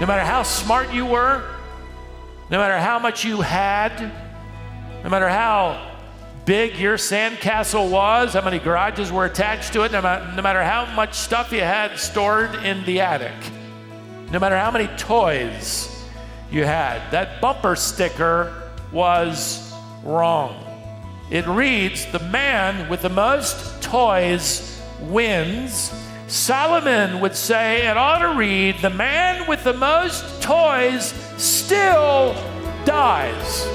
No matter how smart you were, no matter how much you had, no matter how big your sandcastle was, how many garages were attached to it, no matter how much stuff you had stored in the attic, no matter how many toys you had, that bumper sticker was wrong. It reads, "The man with the most toys wins." Solomon would say it ought to read, "The man with the most toys still dies."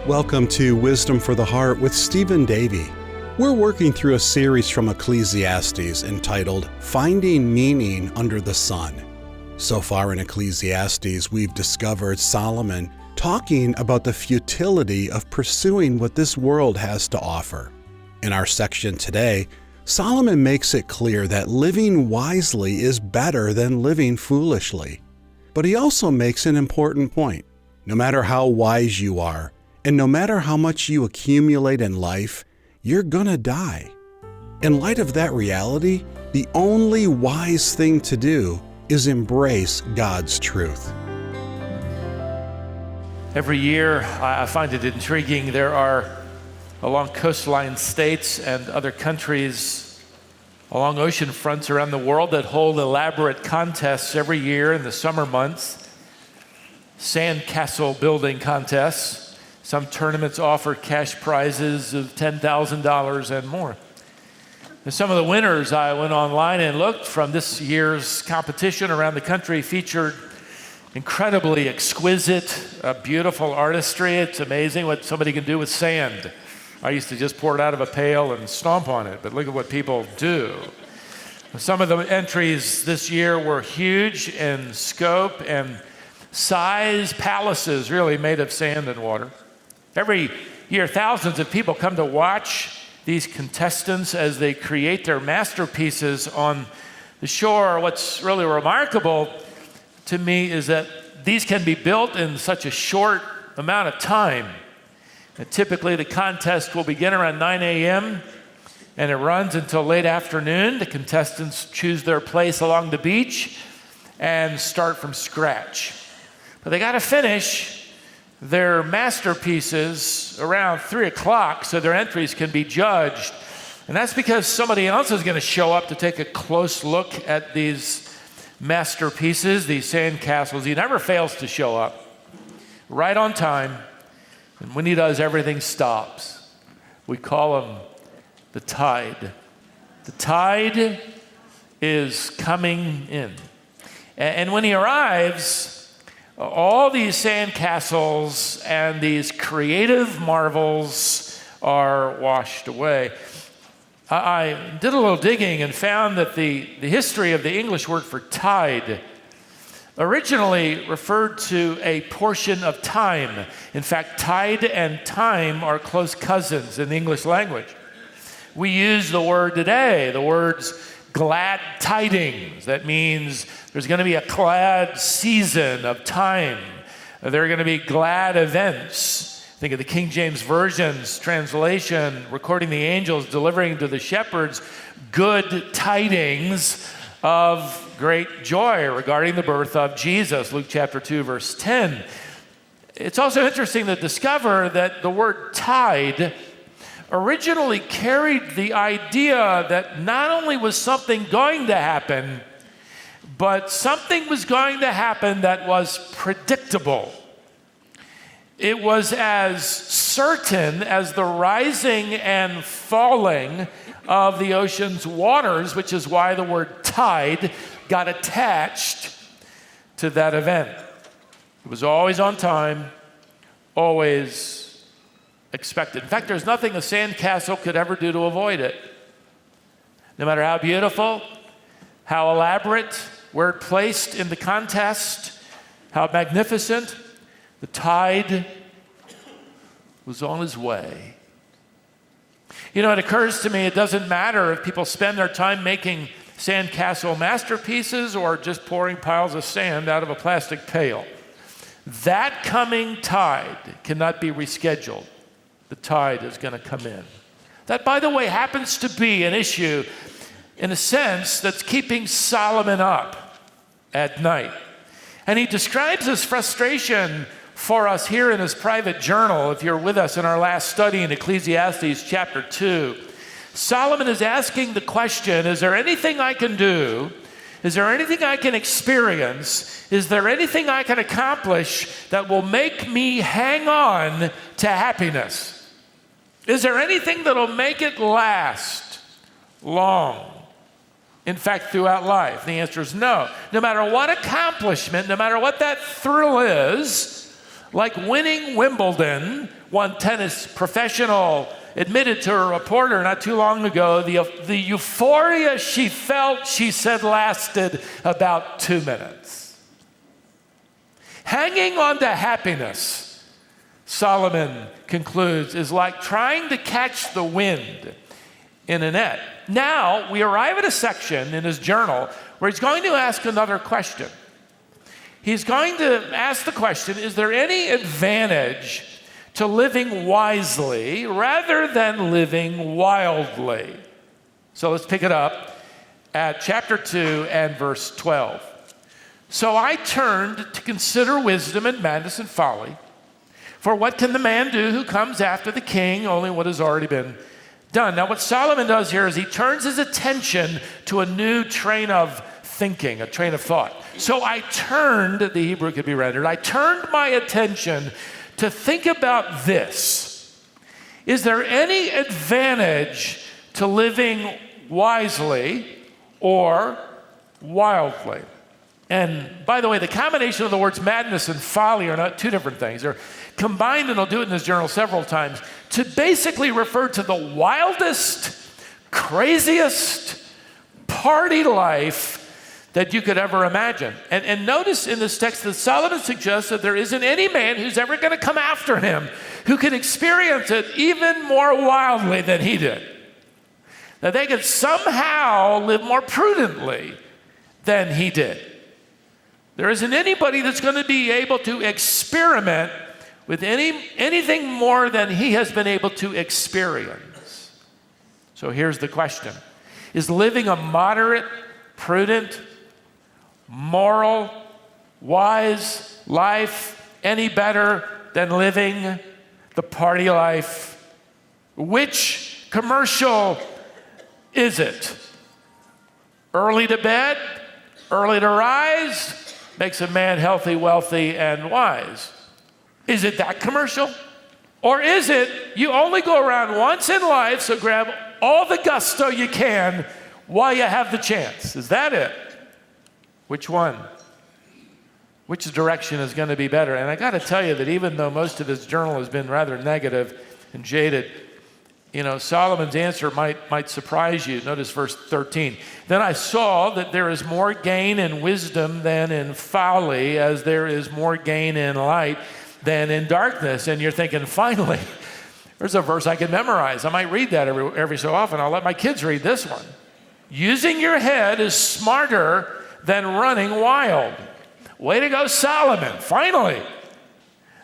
Welcome to Wisdom for the Heart with Stephen Davey. We're working through a series from Ecclesiastes entitled Finding Meaning Under the Sun. So far in Ecclesiastes, we've discovered Solomon talking about the futility of pursuing what this world has to offer. In our section today, Solomon makes it clear that living wisely is better than living foolishly. But he also makes an important point. No matter how wise you are, and no matter how much you accumulate in life, you're gonna die. In light of that reality, the only wise thing to do is embrace God's truth. Every year, I find it intriguing. There are, along coastline states and other countries, along ocean fronts around the world, that hold elaborate contests every year in the summer months. Sandcastle building contests. Some tournaments offer cash prizes of $10,000 and more. And some of the winners, I went online and looked from this year's competition around the country, featured incredibly exquisite, beautiful artistry. It's amazing what somebody can do with sand. I used to just pour it out of a pail and stomp on it, but look at what people do. Some of the entries this year were huge in scope and size, palaces really made of sand and water. Every year, thousands of people come to watch these contestants as they create their masterpieces on the shore. What's really remarkable to me is that these can be built in such a short amount of time. And typically, the contest will begin around 9 a.m. and it runs until late afternoon. The contestants choose their place along the beach and start from scratch. But they got to finish their masterpieces around 3 o'clock so their entries can be judged. And that's because somebody else is going to show up to take a close look at these masterpieces, these sandcastles. He never fails to show up right on time. And when he does, everything stops. We call him the tide. The tide is coming in. And when he arrives, all these sandcastles and these creative marvels are washed away. I did a little digging and found that the history of the English word for tide originally referred to a portion of time. In fact, tide and time are close cousins in the English language. We use the word today, the words glad tidings. That means there's going to be a glad season of time. There are going to be glad events. Think of the King James Version's translation, recording the angels delivering to the shepherds good tidings of great joy regarding the birth of Jesus, Luke chapter 2, verse 10. It's also interesting to discover that the word tide originally carried the idea that not only was something going to happen, but something was going to happen that was predictable. It was as certain as the rising and falling of the ocean's waters, which is why the word tide got attached to that event. It was always on time, always expected. In fact, there's nothing a sandcastle could ever do to avoid it. No matter how beautiful, how elaborate, where it placed in the contest, how magnificent, the tide was on his way. You know, it occurs to me it doesn't matter if people spend their time making sandcastle masterpieces or just pouring piles of sand out of a plastic pail. That coming tide cannot be rescheduled. The tide is going to come in. That, by the way, happens to be an issue, in a sense, that's keeping Solomon up at night. And he describes his frustration for us here in his private journal. If you're with us in our last study in Ecclesiastes chapter 2, Solomon is asking the question, is there anything I can do? Is there anything I can experience? Is there anything I can accomplish that will make me hang on to happiness? Is there anything that'll make it last long? In fact, throughout life? The answer is no. No matter what accomplishment, no matter what that thrill is, like winning Wimbledon, one tennis professional admitted to a reporter not too long ago, the euphoria she felt, she said, lasted about 2 minutes. Hanging on to happiness, Solomon concludes, is like trying to catch the wind in a net. Now, we arrive at a section in his journal where he's going to ask another question. He's going to ask the question, is there any advantage to living wisely rather than living wildly? So let's pick it up at chapter 2 and verse 12. So I turned to consider wisdom and madness and folly. For what can the man do who comes after the king? Only what has already been done. Now, what Solomon does here is he turns his attention to a new train of thinking, a train of thought. So I turned, the Hebrew could be rendered, I turned my attention to think about this. Is there any advantage to living wisely or wildly? And by the way, the combination of the words madness and folly are not two different things. They're combined, and I'll do it in this journal several times, to basically refer to the wildest, craziest party life that you could ever imagine. And notice in this text that Solomon suggests that there isn't any man who's ever going to come after him who can experience it even more wildly than he did. That they could somehow live more prudently than he did. There isn't anybody that's going to be able to experiment with anything more than he has been able to experience. So here's the question. Is living a moderate, prudent, moral, wise life any better than living the party life? Which commercial is it? Early to bed, early to rise, makes a man healthy, wealthy, and wise. Is it that commercial? Or is it you only go around once in life, so grab all the gusto you can while you have the chance? Is that it? Which one? Which direction is going to be better? And I got to tell you that even though most of his journal has been rather negative and jaded, Solomon's answer might surprise you. Notice verse 13. Then I saw that there is more gain in wisdom than in folly, as there is more gain in light than in darkness. And you're thinking, finally, there's a verse I can memorize. I might read that every so often. I'll let my kids read this one. Using your head is smarter than running wild. Way to go, Solomon. Finally.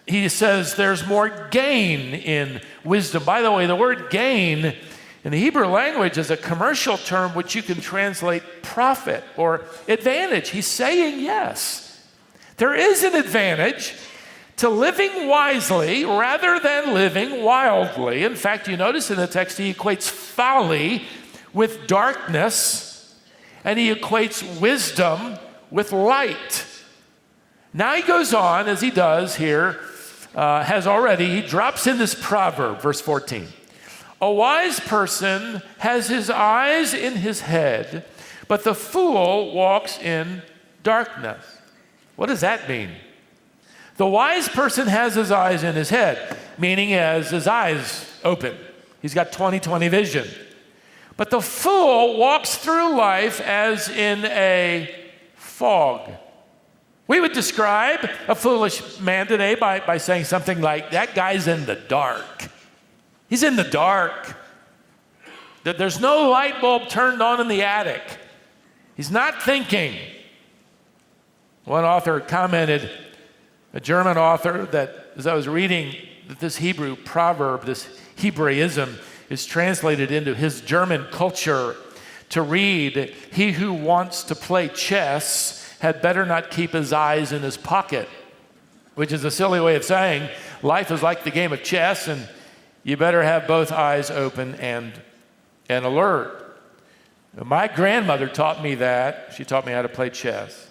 He says there's more gain in wisdom. By the way, the word gain in the Hebrew language is a commercial term which you can translate profit or advantage. He's saying yes. There is an advantage to living wisely rather than living wildly. In fact, you notice in the text he equates folly with darkness, and he equates wisdom with light. Now he goes on, as he does here, he drops in this proverb, verse 14. A wise person has his eyes in his head, but the fool walks in darkness. What does that mean? The wise person has his eyes in his head, meaning he has his eyes open. He's got 20/20 vision. But the fool walks through life as in a fog. We would describe a foolish man today by saying something like, that guy's in the dark. He's in the dark. There's no light bulb turned on in the attic. He's not thinking. One author commented A German author that, as I was reading, that this Hebrew proverb, this Hebraism, is translated into his German culture to read, "He who wants to play chess had better not keep his eyes in his pocket," which is a silly way of saying life is like the game of chess, and you better have both eyes open and alert. My grandmother taught me that. She taught me how to play chess.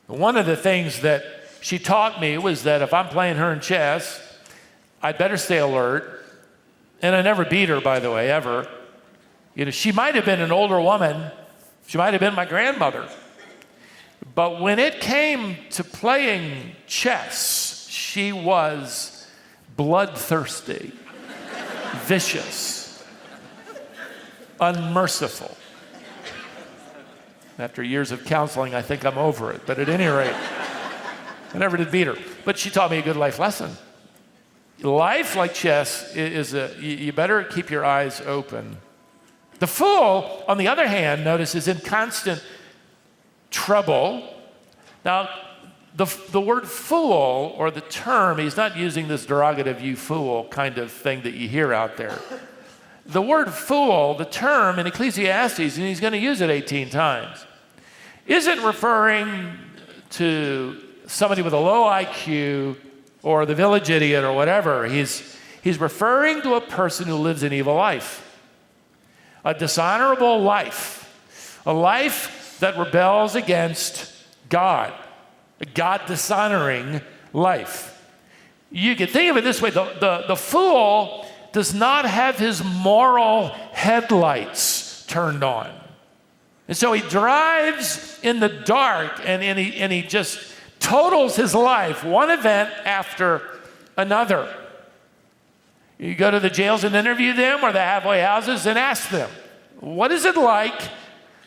One of the things that she taught me was that if I'm playing her in chess, I'd better stay alert. And I never beat her, by the way, ever. She might have been an older woman. She might have been my grandmother. But when it came to playing chess, she was bloodthirsty, vicious, unmerciful. After years of counseling, I think I'm over it. But at any rate, I never did beat her. But she taught me a good life lesson. Life, like chess, you better keep your eyes open. The fool, on the other hand, notice, is in constant trouble. Now, the word fool, or the term, he's not using this derogative "you fool" kind of thing that you hear out there. The word fool, the term in Ecclesiastes, and he's going to use it 18 times, isn't referring to somebody with a low IQ or the village idiot or whatever. He's referring to a person who lives an evil life, a dishonorable life, a life that rebels against God, a God-dishonoring life. You can think of it this way. The fool does not have his moral headlights turned on. And so he drives in the dark, and he just totals his life, one event after another. You go to the jails and interview them, or the halfway houses, and ask them, what is it like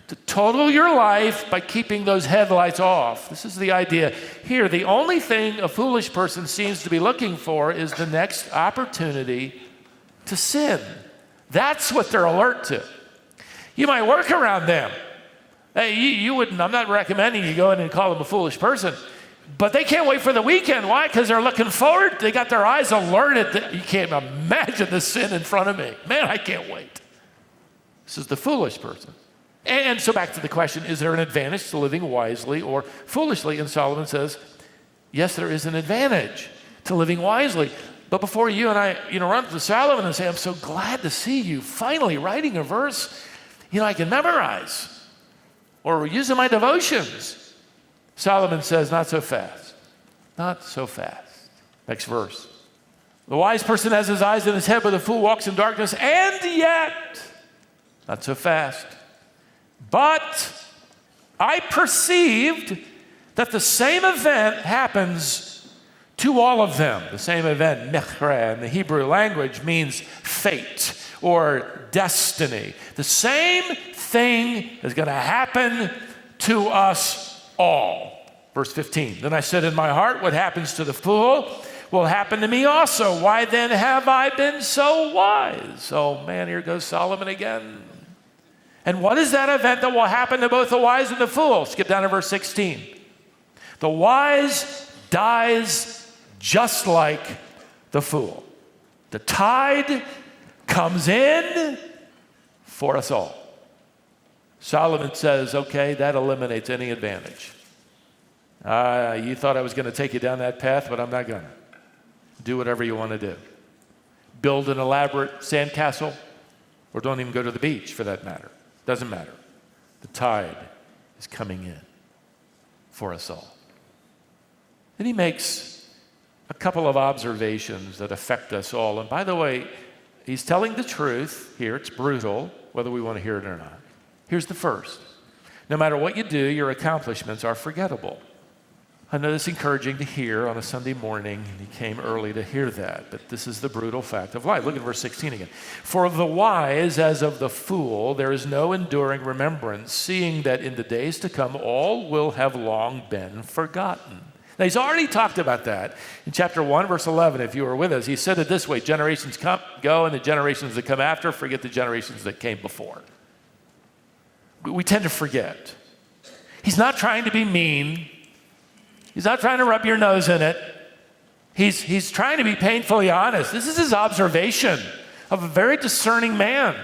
to total your life by keeping those headlights off? This is the idea here. The only thing a foolish person seems to be looking for is the next opportunity to sin. That's what they're alert to. You might work around them. Hey, you wouldn't, I'm not recommending you go in and call them a foolish person, but they can't wait for the weekend. Why? Because they're looking forward. They got their eyes alerted. You can't imagine the sin in front of me. Man, I can't wait. This is the foolish person. And so back to the question, is there an advantage to living wisely or foolishly? And Solomon says, yes, there is an advantage to living wisely. But before you and I, run to Solomon and say, I'm so glad to see you finally writing a verse, I can memorize or use in my devotions. Solomon says, not so fast. Not so fast. Next verse. The wise person has his eyes in his head, but the fool walks in darkness, and yet, not so fast. But I perceived that the same event happens to all of them. The same event, mechra, in the Hebrew language means fate or destiny. The same thing is going to happen to us all. Verse 15, then I said in my heart, what happens to the fool will happen to me also. Why then have I been so wise? Oh man, here goes Solomon again. And what is that event that will happen to both the wise and the fool? Skip down to verse 16. The wise dies just like the fool. The tide comes in for us all. Solomon says, okay, that eliminates any advantage. You thought I was going to take you down that path, but I'm not going to. Do whatever you want to do. Build an elaborate sandcastle, or don't even go to the beach for that matter. Doesn't matter. The tide is coming in for us all. Then he makes a couple of observations that affect us all. And by the way, he's telling the truth here. It's brutal, whether we want to hear it or not. Here's the first. No matter what you do, your accomplishments are forgettable. I know it's encouraging to hear on a Sunday morning, and he came early to hear that, but this is the brutal fact of life. Look at verse 16 again. For the wise, as of the fool, there is no enduring remembrance, seeing that in the days to come all will have long been forgotten. Now, he's already talked about that in chapter 1, verse 11, if you were with us. He said it this way, generations come, go, and the generations that come after forget the generations that came before. We tend to forget. He's not trying to be mean. He's not trying to rub your nose in it. He's trying to be painfully honest. This is his observation of a very discerning man.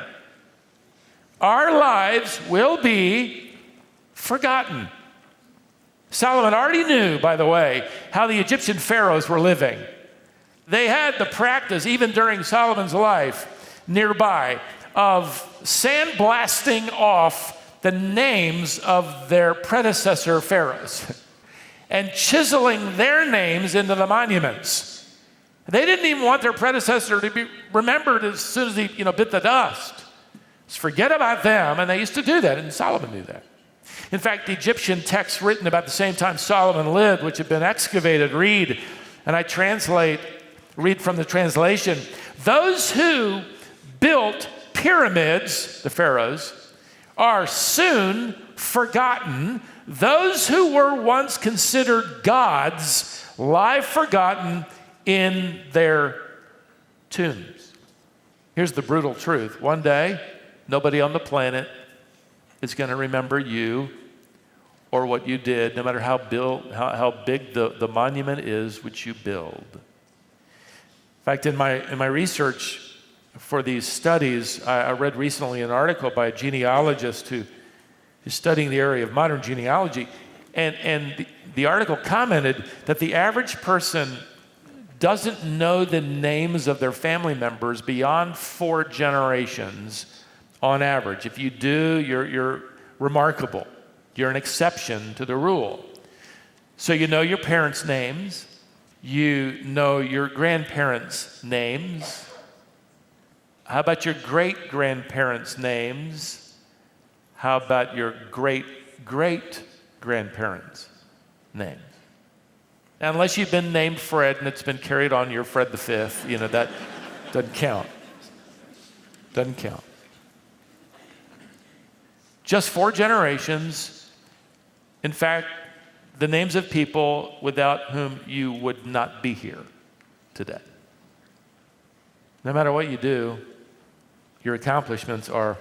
Our lives will be forgotten. Solomon already knew, by the way, how the Egyptian pharaohs were living. They had the practice, even during Solomon's life, nearby, of sandblasting off the names of their predecessor pharaohs and chiseling their names into the monuments. They didn't even want their predecessor to be remembered as soon as he bit the dust. Just forget about them, and they used to do that, and Solomon knew that. In fact, the Egyptian texts written about the same time Solomon lived, which had been excavated, read from the translation, those who built pyramids, the pharaohs, are soon forgotten. Those who were once considered gods lie forgotten in their tombs. Here's the brutal truth. One day, nobody on the planet is going to remember you or what you did, no matter how big the monument is which you build. In fact, in my research for these studies, I read recently an article by a genealogist who is studying the area of modern genealogy, and the article commented that the average person doesn't know the names of their family members beyond 4 generations on average. If you do, you're remarkable. You're an exception to the rule. So you know your parents' names. You know your grandparents' names. How about your great-grandparents' names? How about your great-great-grandparents' names? Now, unless you've been named Fred and it's been carried on, you're Fred V, that doesn't count. Doesn't count. Just 4 generations. In fact, the names of people without whom you would not be here today. No matter what you do, your accomplishments are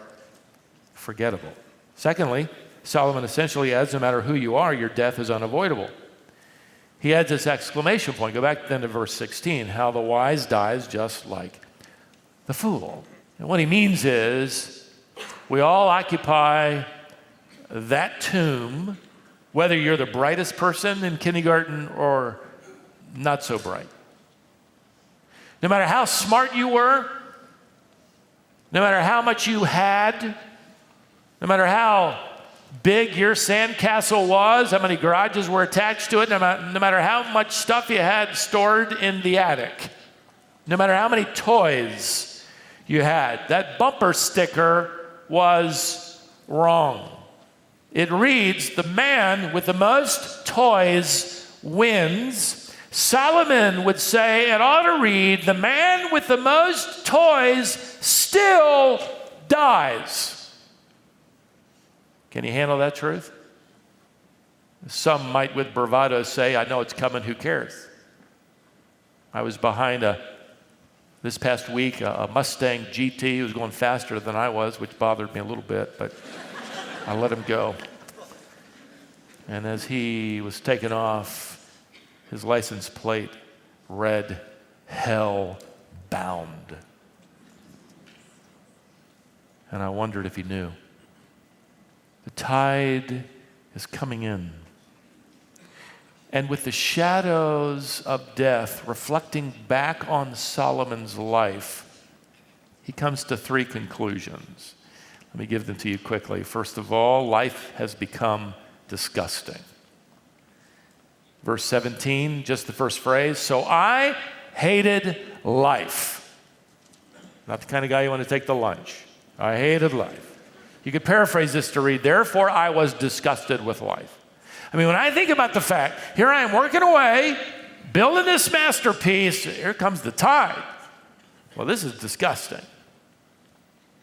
forgettable. Secondly, Solomon essentially adds, no matter who you are, your death is unavoidable. He adds this exclamation point. Go back then to verse 16, how the wise dies just like the fool. And what he means is, we all occupy that tomb, whether you're the brightest person in kindergarten or not so bright. No matter how smart you were, no matter how much you had, no matter how big your sandcastle was, how many garages were attached to it, no matter how much stuff you had stored in the attic, no matter how many toys you had, that bumper sticker was wrong. It reads, the man with the most toys wins. Solomon would say, it ought to read, the man with the most toys still dies. Can you handle that truth? Some might with bravado say, I know it's coming, who cares? I was behind this past week, a Mustang GT who was going faster than I was, which bothered me a little bit, but I let him go. And as he was taken off, his license plate read, hell bound. And I wondered if he knew. The tide is coming in. And with the shadows of death reflecting back on Solomon's life, he comes to 3 conclusions. Let me give them to you quickly. First of all, life has become disgusting. Verse 17, just the first phrase, so I hated life. Not the kind of guy you want to take to lunch. I hated life. You could paraphrase this to read, therefore I was disgusted with life. I mean, when I think about the fact, here I am working away, building this masterpiece, here comes the tide. Well, this is disgusting.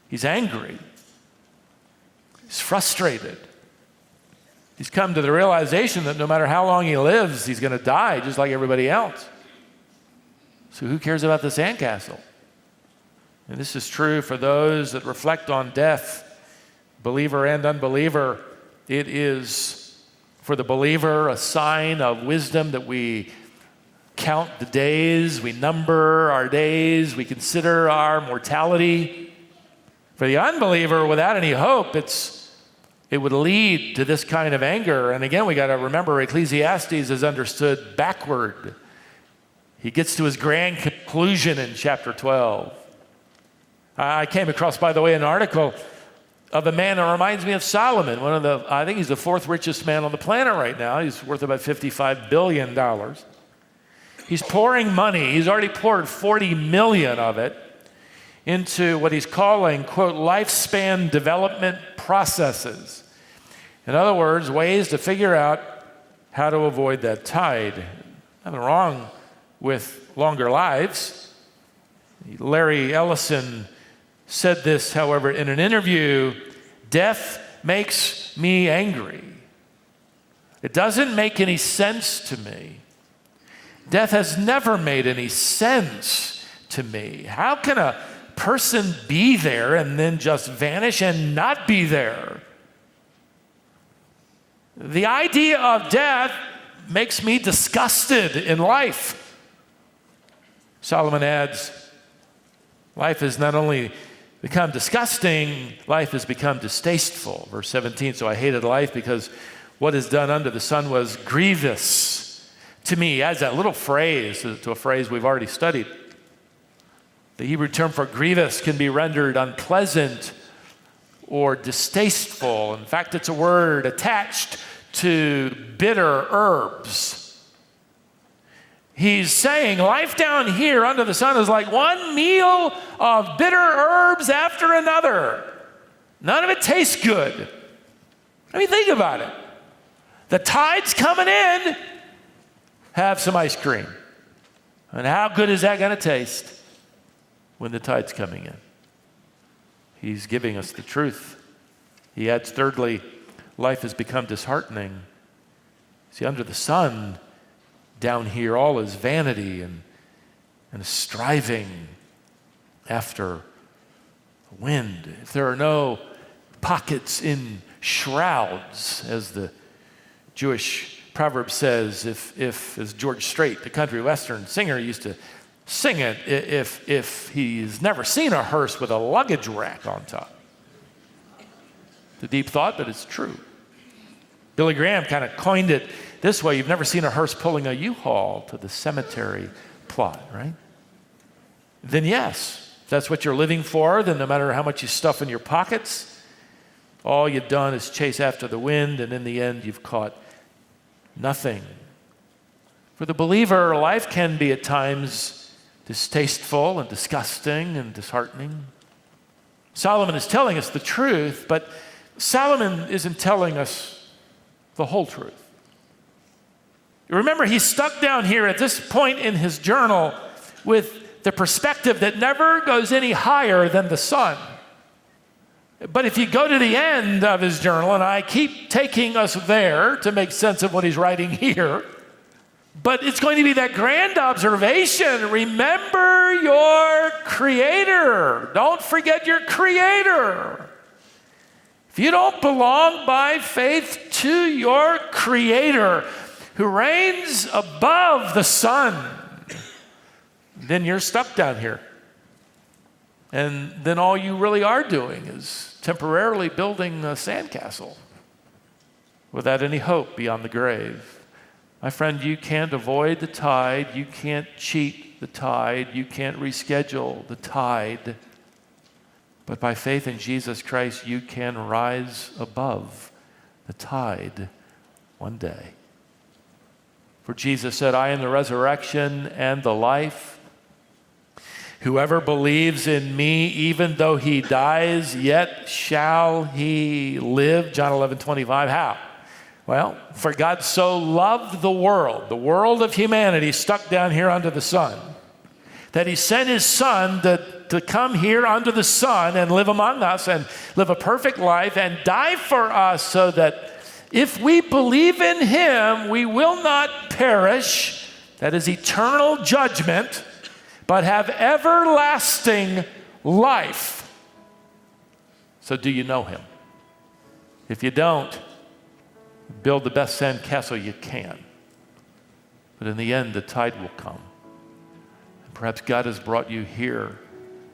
He's angry. He's frustrated. He's come to the realization that no matter how long he lives, he's going to die just like everybody else. So who cares about the sandcastle? And this is true for those that reflect on death, believer and unbeliever. It is For the believer, a sign of wisdom that we count the days, we number our days, we consider our mortality. For the unbeliever, without any hope, it would lead to this kind of anger. And again, we got to remember Ecclesiastes is understood backward. He gets to his grand conclusion in chapter 12. I came across, by the way, an article of a man that reminds me of Solomon, I think he's the fourth richest man on the planet right now. He's worth about $55 billion. He's pouring money. He's already poured $40 million of it into what he's calling, quote, lifespan development processes. In other words, ways to figure out how to avoid that tide. Nothing wrong with longer lives. Larry Ellison said this, however, in an interview: death makes me angry. It doesn't make any sense to me. Death has never made any sense to me. How can a person be there and then just vanish and not be there? The idea of death makes me disgusted in life. Solomon adds, life has not only become disgusting, life has become distasteful. Verse 17, so I hated life because what is done under the sun was grievous to me. Adds that little phrase to a phrase we've already studied. The Hebrew term for grievous can be rendered unpleasant or distasteful. In fact, it's a word attached to bitter herbs. He's saying life down here under the sun is like one meal of bitter herbs after another. None of it tastes good. I mean, think about it. The tide's coming in. Have some ice cream. And how good is that going to taste when the tide's coming in? He's giving us the truth. He adds, thirdly, life has become disheartening. See, under the sun, down here, all is vanity and striving after wind. If there are no pockets in shrouds, as the Jewish proverb says, if as George Strait, the country western singer, used to sing it, if he's never seen a hearse with a luggage rack on top. It's a deep thought, but it's true. Billy Graham kind of coined it this way: you've never seen a hearse pulling a U-Haul to the cemetery plot, right? Then yes, if that's what you're living for, then no matter how much you stuff in your pockets, all you've done is chase after the wind, and in the end, you've caught nothing. For the believer, life can be at times distasteful and disgusting and disheartening. Solomon is telling us the truth, but Solomon isn't telling us the whole truth. Remember, he's stuck down here at this point in his journal with the perspective that never goes any higher than the sun. But if you go to the end of his journal, and I keep taking us there to make sense of what he's writing here, but it's going to be that grand observation. Remember your Creator. Don't forget your Creator. If you don't belong by faith to your Creator, who reigns above the sun, then you're stuck down here. And then all you really are doing is temporarily building a sandcastle without any hope beyond the grave. My friend, you can't avoid the tide. You can't cheat the tide. You can't reschedule the tide. But by faith in Jesus Christ, you can rise above the tide one day. For Jesus said, I am the resurrection and the life. Whoever believes in me, even though he dies, yet shall he live. John 11:25. How? Well, for God so loved the world of humanity stuck down here under the sun, that he sent his son to come here under the sun and live among us and live a perfect life and die for us, so that if we believe in him, we will not perish, that is eternal judgment, but have everlasting life. So do you know him? If you don't, Build the best sandcastle you can. But in the end, the tide will come. And perhaps God has brought you here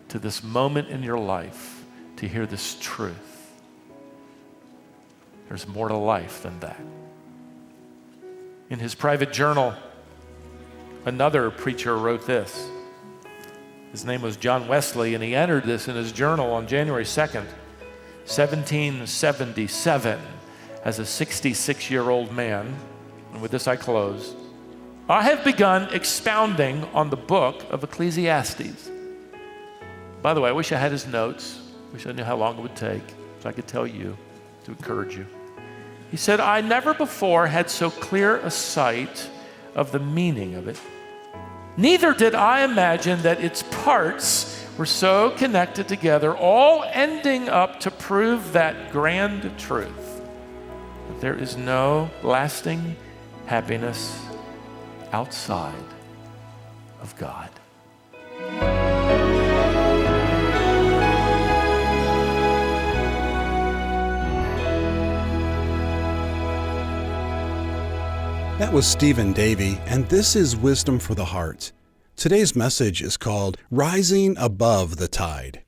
to this moment in your life to hear this truth. There's more to life than that. In his private journal, another preacher wrote this. His name was John Wesley, and he entered this in his journal on January 2nd, 1777, as a 66-year-old man. And with this I close. I have begun expounding on the book of Ecclesiastes. By the way, I wish I had his notes. Wish I knew how long it would take so I could tell you to encourage you. He said, I never before had so clear a sight of the meaning of it. Neither did I imagine that its parts were so connected together, all ending up to prove that grand truth, that there is no lasting happiness outside of God. That was Stephen Davey, and this is Wisdom for the Heart. Today's message is called Rising Above the Tide.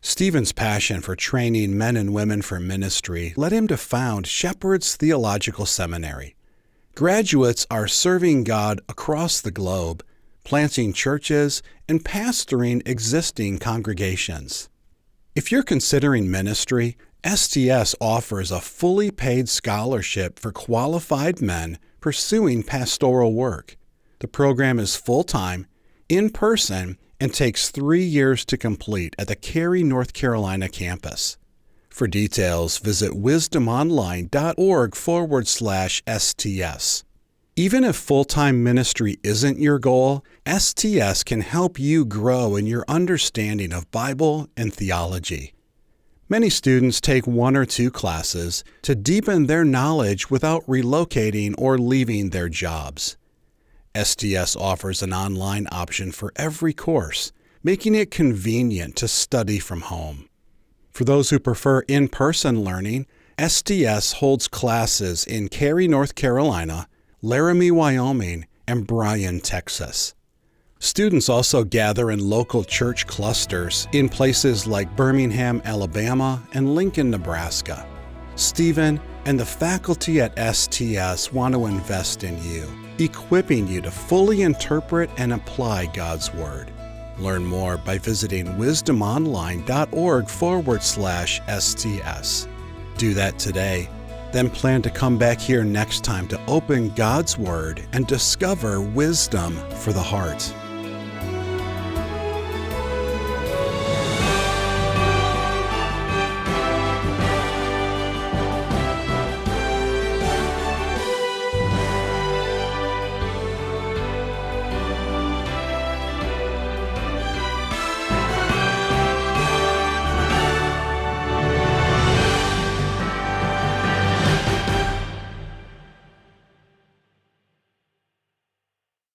Stephen's passion for training men and women for ministry led him to found Shepherd's Theological Seminary. Graduates are serving God across the globe, planting churches, and pastoring existing congregations. If you're considering ministry, STS offers a fully paid scholarship for qualified men pursuing pastoral work. The program is full-time, in-person, and takes 3 years to complete at the Cary, North Carolina campus. For details, visit wisdomonline.org/STS. Even if full-time ministry isn't your goal, STS can help you grow in your understanding of Bible and theology. Many students take 1 or 2 classes to deepen their knowledge without relocating or leaving their jobs. STS offers an online option for every course, making it convenient to study from home. For those who prefer in-person learning, STS holds classes in Cary, North Carolina, Laramie, Wyoming, and Bryan, Texas. Students also gather in local church clusters in places like Birmingham, Alabama, and Lincoln, Nebraska. Stephen and the faculty at STS want to invest in you, equipping you to fully interpret and apply God's Word. Learn more by visiting wisdomonline.org/STS. Do that today, then plan to come back here next time to open God's Word and discover wisdom for the heart.